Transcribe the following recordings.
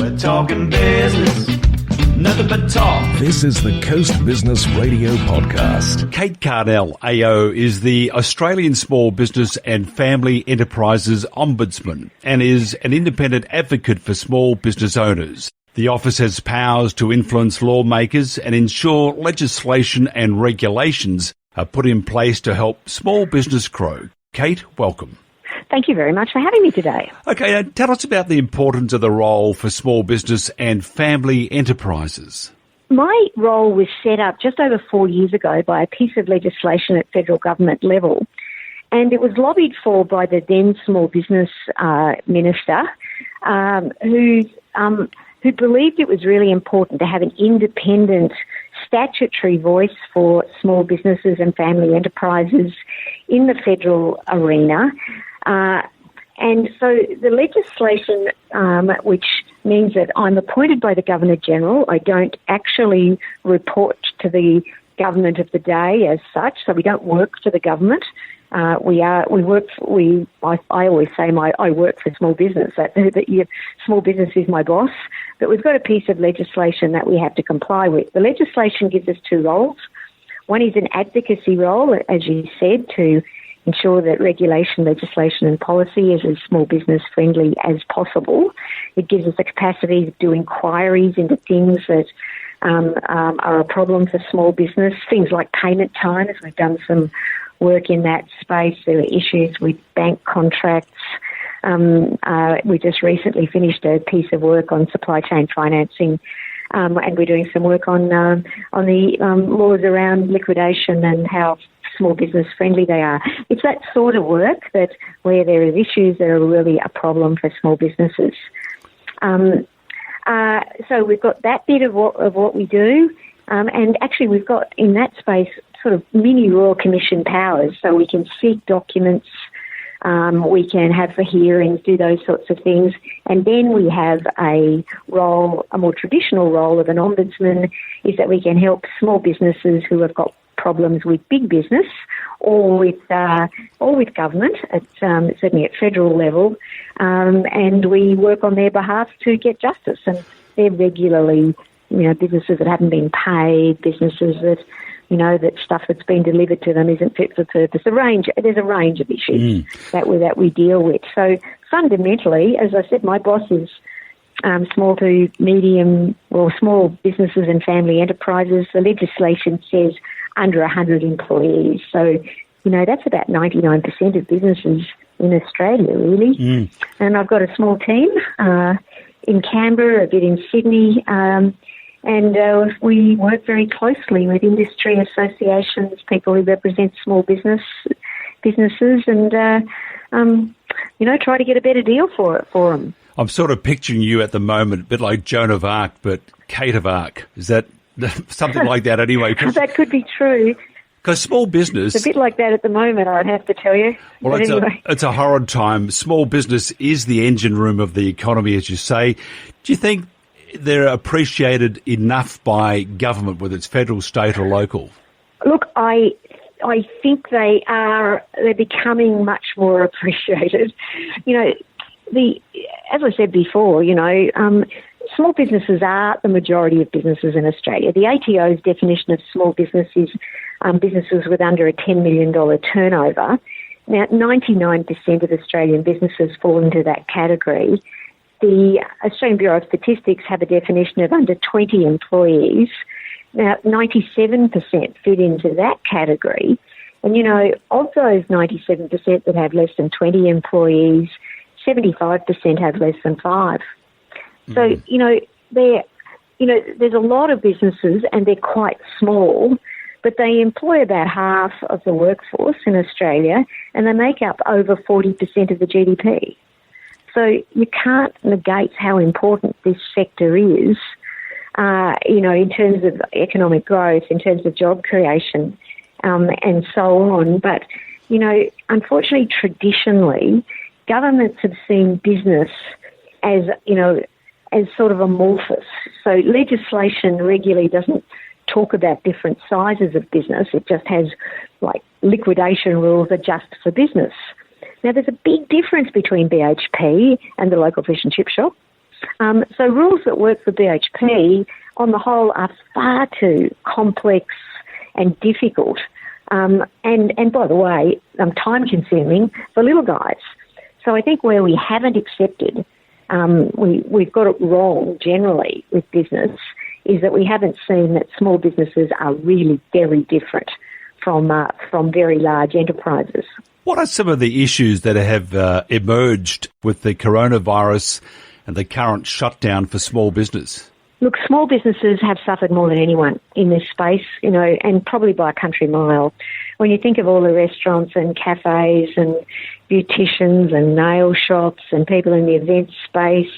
We're talking business, nothing but talk. This is the Coast Business Radio Podcast. Kate Carnell AO is the Australian Small Business and Family Enterprises Ombudsman and is an independent advocate for small business owners. The office has powers to influence lawmakers and ensure legislation and regulations are put in place to help small business grow. Kate, welcome. Thank you very much for having me today. Okay, now tell us about the importance of the role for small business and family enterprises. My role was set up just over 4 years ago by a piece of legislation at federal government level, and it was lobbied for by the then small business minister, who believed it was really important to have an independent statutory voice for small businesses and family enterprises in the federal arena. And so the legislation, which means that I'm appointed by the Governor-General, I don't actually report to the government of the day as such, so we don't work for the government. I always say I work for small business, small business is my boss, but we've got a piece of legislation that we have to comply with. The legislation gives us two roles. One is an advocacy role, as you said, to ensure that regulation, legislation and policy is as small business friendly as possible. It gives us the capacity to do inquiries into things that are a problem for small business, things like payment times. We've done some work in that space. There are issues with bank contracts. We just recently finished a piece of work on supply chain financing, and we're doing some work on the laws around liquidation and how small business friendly they are. It's that sort of work that where there is issues that are really a problem for small businesses. So we've got that bit of what we do, and actually we've got in that space sort of mini Royal Commission powers, so we can seek documents, we can have for hearings, do those sorts of things, and then we have a more traditional role of an ombudsman, is that we can help small businesses who have got problems with big business or with government, certainly at federal level, and we work on their behalf to get justice. And they're regularly, businesses that haven't been paid, businesses that, that stuff that's been delivered to them isn't fit for purpose. There's a range of issues that we deal with. So fundamentally, as I said, my boss is small to medium or small businesses and family enterprises. The legislation says under 100 employees. So, that's about 99% of businesses in Australia, really. And I've got a small team in Canberra, a bit in Sydney, and we work very closely with industry associations, people who represent small businesses, and try to get a better deal for them. I'm sort of picturing you at the moment, a bit like Joan of Arc, but Kate of Arc. Is that something like that anyway? That could be true. Because small business... It's a bit like that at the moment, I'd have to tell you. Well, it's a horrid time. Small business is the engine room of the economy, as you say. Do you think they're appreciated enough by government, whether it's federal, state or local? Look, I think they're becoming much more appreciated. As I said before, small businesses are the majority of businesses in Australia. The ATO's definition of small business is businesses with under a $10 million turnover. Now, 99% of Australian businesses fall into that category. The Australian Bureau of Statistics have a definition of under 20 employees. Now, 97% fit into that category. And, of those 97% that have less than 20 employees, 75% have less than 5. So, there's a lot of businesses and they're quite small, but they employ about half of the workforce in Australia and they make up over 40% of the GDP. So you can't negate how important this sector is, in terms of economic growth, in terms of job creation, and so on. But, unfortunately, traditionally, governments have seen business as sort of amorphous. So legislation regularly doesn't talk about different sizes of business. It just has, liquidation rules are just for business. Now, there's a big difference between BHP and the local fish and chip shop. So rules that work for BHP, on the whole, are far too complex and difficult, and by the way, time-consuming for little guys. So I think where we haven't accepted, we've got it wrong generally with business, is that we haven't seen that small businesses are really very different from very large enterprises. What are some of the issues that have emerged with the coronavirus and the current shutdown for small business? Look, small businesses have suffered more than anyone in this space, and probably by a country mile. When you think of all the restaurants and cafes and beauticians and nail shops and people in the event space,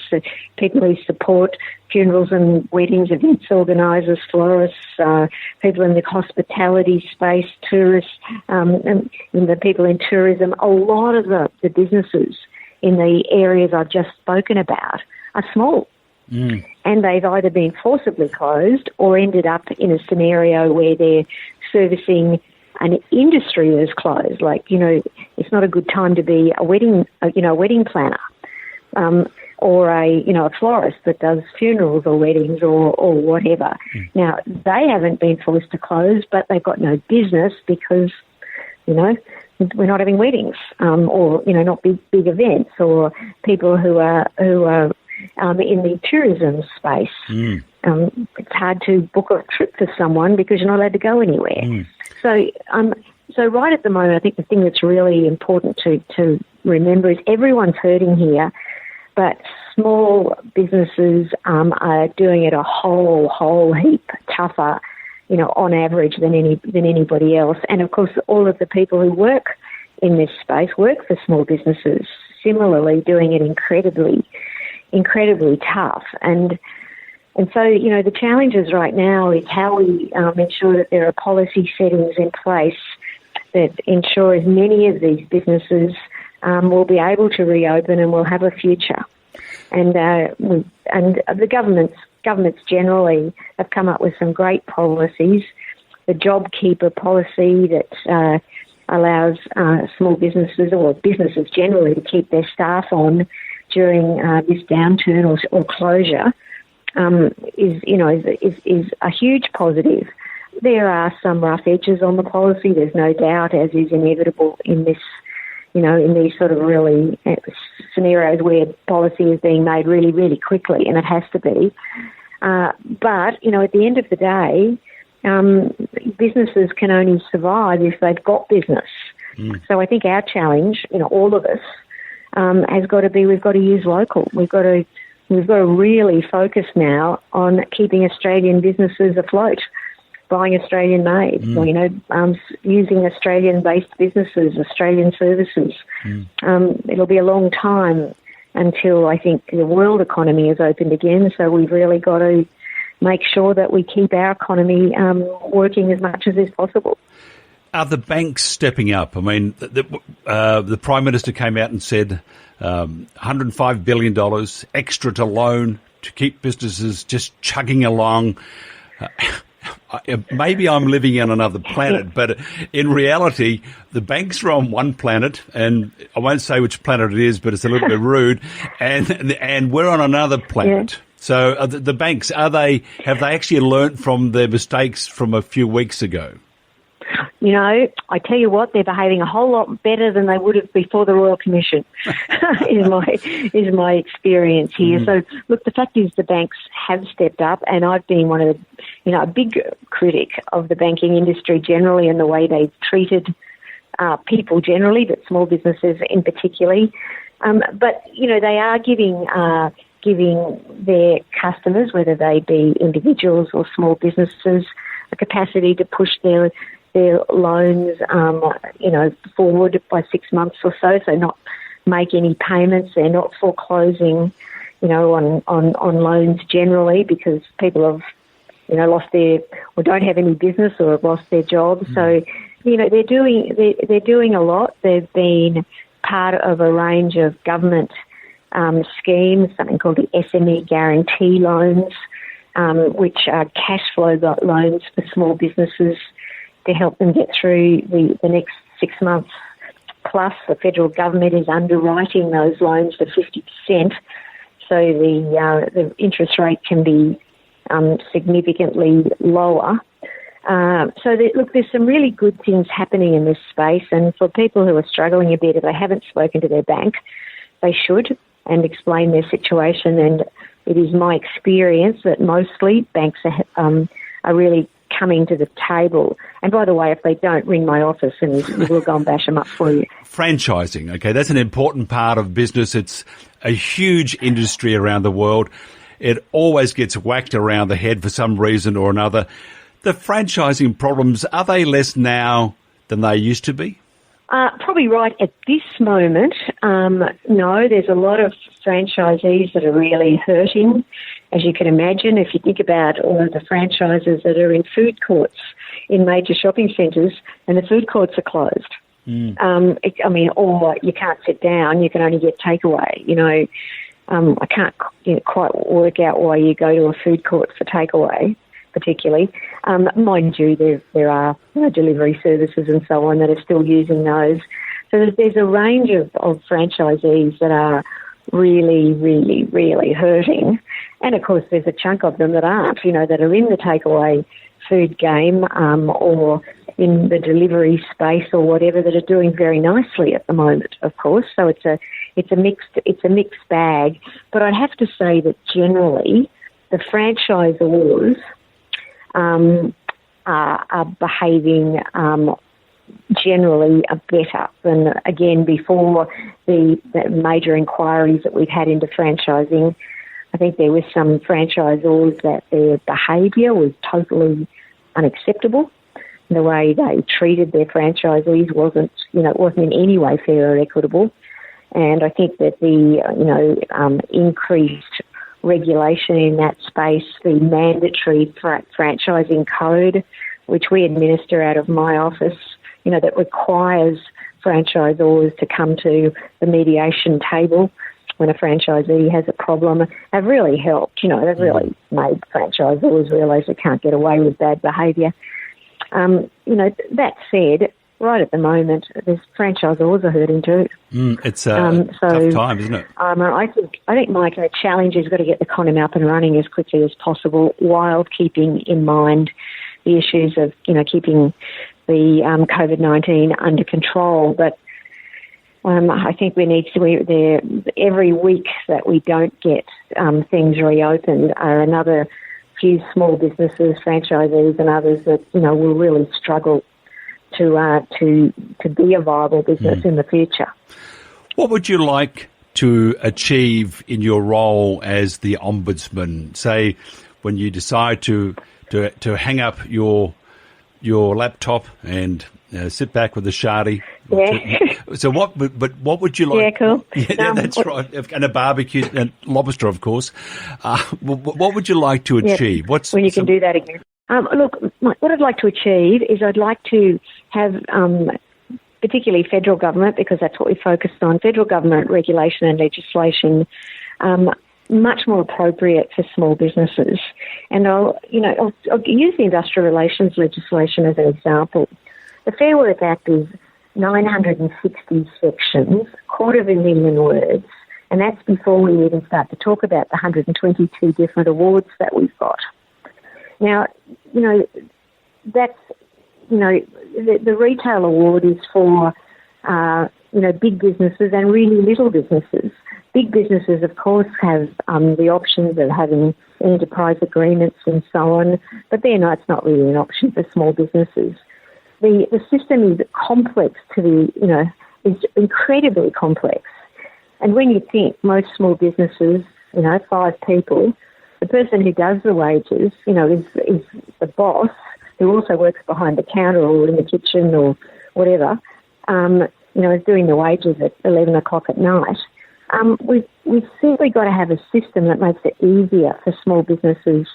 people who support funerals and weddings, events organisers, florists, people in the hospitality space, tourists, and the people in tourism, a lot of the businesses in the areas I've just spoken about are small. And they've either been forcibly closed or ended up in a scenario where they're servicing an industry that is closed. Like, it's not a good time to be a wedding planner, or a florist that does funerals or weddings or whatever. Now, they haven't been forced to close, but they've got no business because, we're not having weddings, or, not big events, or people who are in the tourism space. It's hard to book a trip for someone because you're not allowed to go anywhere. So right at the moment, I think the thing that's really important to remember is everyone's hurting here, but small businesses are doing it a whole heap tougher, on average than anybody else. And of course, all of the people who work in this space work for small businesses, similarly doing it incredibly tough. And so, the challenges right now is how we ensure that there are policy settings in place that ensure as many of these businesses will be able to reopen and will have a future. And the governments generally have come up with some great policies. The JobKeeper policy that allows small businesses or businesses generally to keep their staff on during this downturn or closure is a huge positive. There are some rough edges on the policy, there's no doubt, as is inevitable in this, in these sort of really scenarios where policy is being made really, really quickly, and it has to be. But, at the end of the day, businesses can only survive if they've got business. So I think our challenge, all of us, has got to be, we've got to use local. We've got to really focus now on keeping Australian businesses afloat, buying Australian made, using Australian-based businesses, Australian services. It'll be a long time until I think the world economy is opened again, so we've really got to make sure that we keep our economy working as much as is possible. Are the banks stepping up? I mean, the Prime Minister came out and said $105 billion extra to loan to keep businesses just chugging along. Maybe I'm living on another planet, but in reality, the banks are on one planet, and I won't say which planet it is, but it's a little bit rude, and we're on another planet. Yeah. So the banks, have they actually learnt from their mistakes from a few weeks ago? I tell you what, they're behaving a whole lot better than they would have before the Royal Commission, is my experience here. So, look, the fact is the banks have stepped up, and I've been one of the, a big critic of the banking industry generally and the way they've treated people generally, but small businesses in particular. But, they are giving their customers, whether they be individuals or small businesses, a capacity to push their loans, forward by 6 months or so not make any payments. They're not foreclosing, on loans generally because people have, lost their, or don't have any business or have lost their jobs. So, they're doing a lot. They've been part of a range of government schemes, something called the SME guarantee loans, which are cash flow loans for small businesses to help them get through the next 6 months. Plus, the federal government is underwriting those loans for 50%. so the interest rate can be significantly lower. Look, there's some really good things happening in this space, and for people who are struggling a bit, if they haven't spoken to their bank, they should, and explain their situation. And it is my experience that mostly banks are really coming to the table. And by the way, if they don't, ring my office and we'll go and bash them up for you. Franchising, okay, that's an important part of business. It's a huge industry around the world. It always gets whacked around the head for some reason or another. The franchising problems, are they less now than they used to be? Probably right at this moment. No, there's a lot of franchisees that are really hurting, as you can imagine. If you think about all of the franchises that are in food courts in major shopping centres, and the food courts are closed. Or you can't sit down, you can only get takeaway. I can't quite work out why you go to a food court for takeaway, particularly. Mind you, there are delivery services and so on that are still using those. So there's a range of franchisees that are really, really, really hurting. And, of course, there's a chunk of them that aren't, that are in the takeaway food game or in the delivery space or whatever, that are doing very nicely at the moment, of course. So it's a mixed bag. But I'd have to say that generally the franchisors are behaving generally better than, again, before the major inquiries that we've had into franchising. I think there was some franchisors that their behaviour was totally unacceptable. The way they treated their franchisees wasn't in any way fair or equitable. And I think that the increased regulation in that space, the mandatory franchising code, which we administer out of my office, that requires franchisors to come to the mediation table when a franchisee has a problem, have really helped. They've really made franchisors realise they can't get away with bad behaviour. That said, right at the moment, the franchisors are hurting too. It's a tough time, isn't it? I think, Mike, the challenge is got to get the economy up and running as quickly as possible, while keeping in mind the issues of keeping the COVID-19 under control. But I think we need to. Every week that we don't get things reopened are another few small businesses, franchisees, and others that will really struggle to be a viable business in the future. What would you like to achieve in your role as the Ombudsman? Say, when you decide to hang up your laptop and sit back with a shardy. Yeah. So what would you like? Yeah, cool. Yeah, that's right. And a barbecue and lobster, of course. What would you like to achieve? When you can do that again. Look, what I'd like to achieve is I'd like to have, particularly federal government, because that's what we focused on, federal government regulation and legislation, much more appropriate for small businesses. And I'll use the industrial relations legislation as an example. The Fair Work Act is 960 sections, 250,000 words, and that's before we even start to talk about the 122 different awards that we've got. Now, that's, the retail award is for, big businesses and really little businesses. Big businesses, of course, have the options of having enterprise agreements and so on, but it's not really an option for small businesses. The system is complex is incredibly complex. And when you think most small businesses, 5 people, the person who does the wages, is the boss, who also works behind the counter or in the kitchen or whatever, is doing the wages at 11 o'clock at night. We've simply got to have a system that makes it easier for small businesses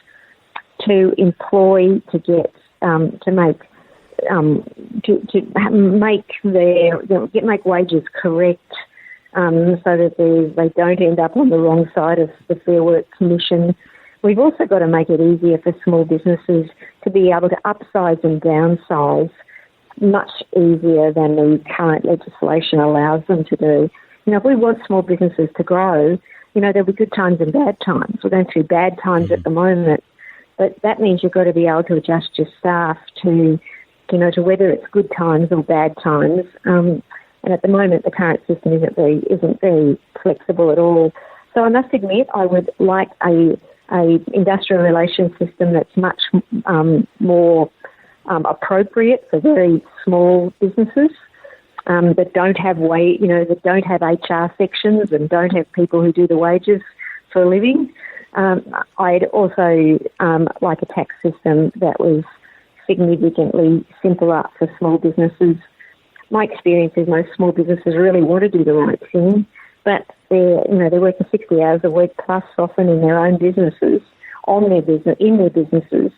to employ, to get, to make make wages correct, so that they don't end up on the wrong side of the Fair Work Commission. We've also got to make it easier for small businesses to be able to upsize and downsize much easier than the current legislation allows them to do. If we want small businesses to grow, there'll be good times and bad times. We're going through bad times at the moment, but that means you've got to be able to adjust your staff to whether it's good times or bad times. And at the moment, the current system isn't very flexible at all. So I must admit, I would like a industrial relations system that's much more appropriate for very small businesses that don't have that don't have HR sections and don't have people who do the wages for a living. I'd also like a tax system that was significantly simpler for small businesses. My experience is most small businesses really want to do the right thing, but they're working 60 hours a week plus often in their own businesses, in their businesses.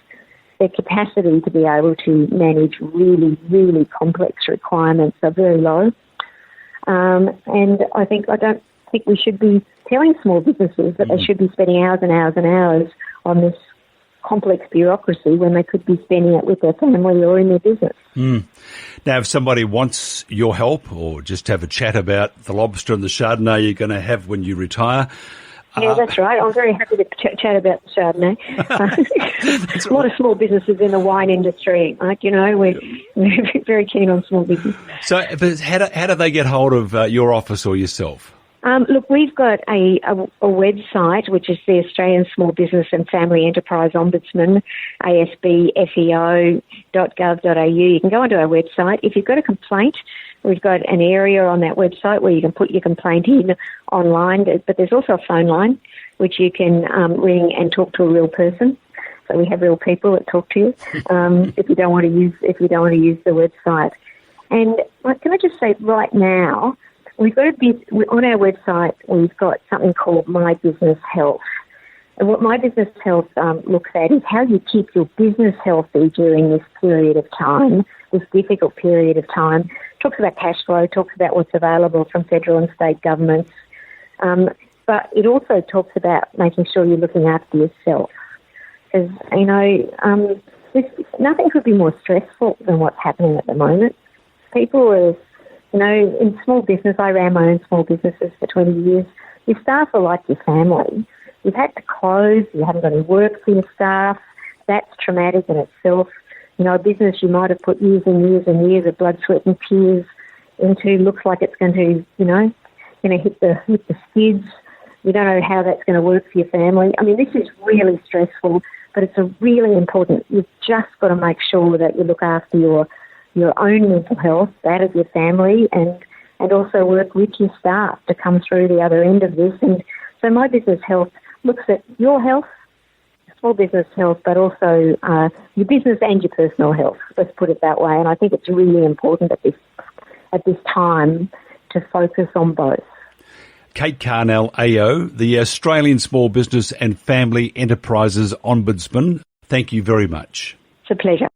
Their capacity to be able to manage really, really complex requirements are very low. And I don't think we should be telling small businesses that they should be spending hours and hours and hours on this complex bureaucracy when they could be spending it with their family or in their business. Now, if somebody wants your help or just have a chat about the lobster and the Chardonnay you're going to have when you retire... Yeah, that's right. I'm very happy to chat about the Chardonnay. A lot of small businesses in the wine industry. We're very keen on small business. So but how do they get hold of your office or yourself? Look, we've got a website, which is the Australian Small Business and Family Enterprise Ombudsman, asbfeo.gov.au. You can go onto our website. If you've got a complaint, we've got an area on that website where you can put your complaint in online, but there's also a phone line which you can ring and talk to a real person. So we have real people that talk to you if you don't want to use the website. And can I just say right now, we've got on our website, we've got something called My Business Health. And what My Business Health looks at is how you keep your business healthy during this period of time, this difficult period of time. Talks about cash flow, talks about what's available from federal and state governments. But it also talks about making sure you're looking after yourself. Because, nothing could be more stressful than what's happening at the moment. People are... in small business, I ran my own small businesses for 20 years. Your staff are like your family. You've had to close, you haven't got any work for your staff. That's traumatic in itself. A business you might have put years and years and years of blood, sweat and tears into looks like it's going to, hit the skids. You don't know how that's going to work for your family. I mean, this is really stressful, but it's really important. You've just got to make sure that you look after your own mental health, that of your family, and also work with your staff to come through the other end of this. And so My Business Health looks at your health, small business health, but also your business and your personal health. Let's put it that way. And I think it's really important at this time to focus on both. Kate Carnell AO, the Australian Small Business and Family Enterprises Ombudsman. Thank you very much. It's a pleasure.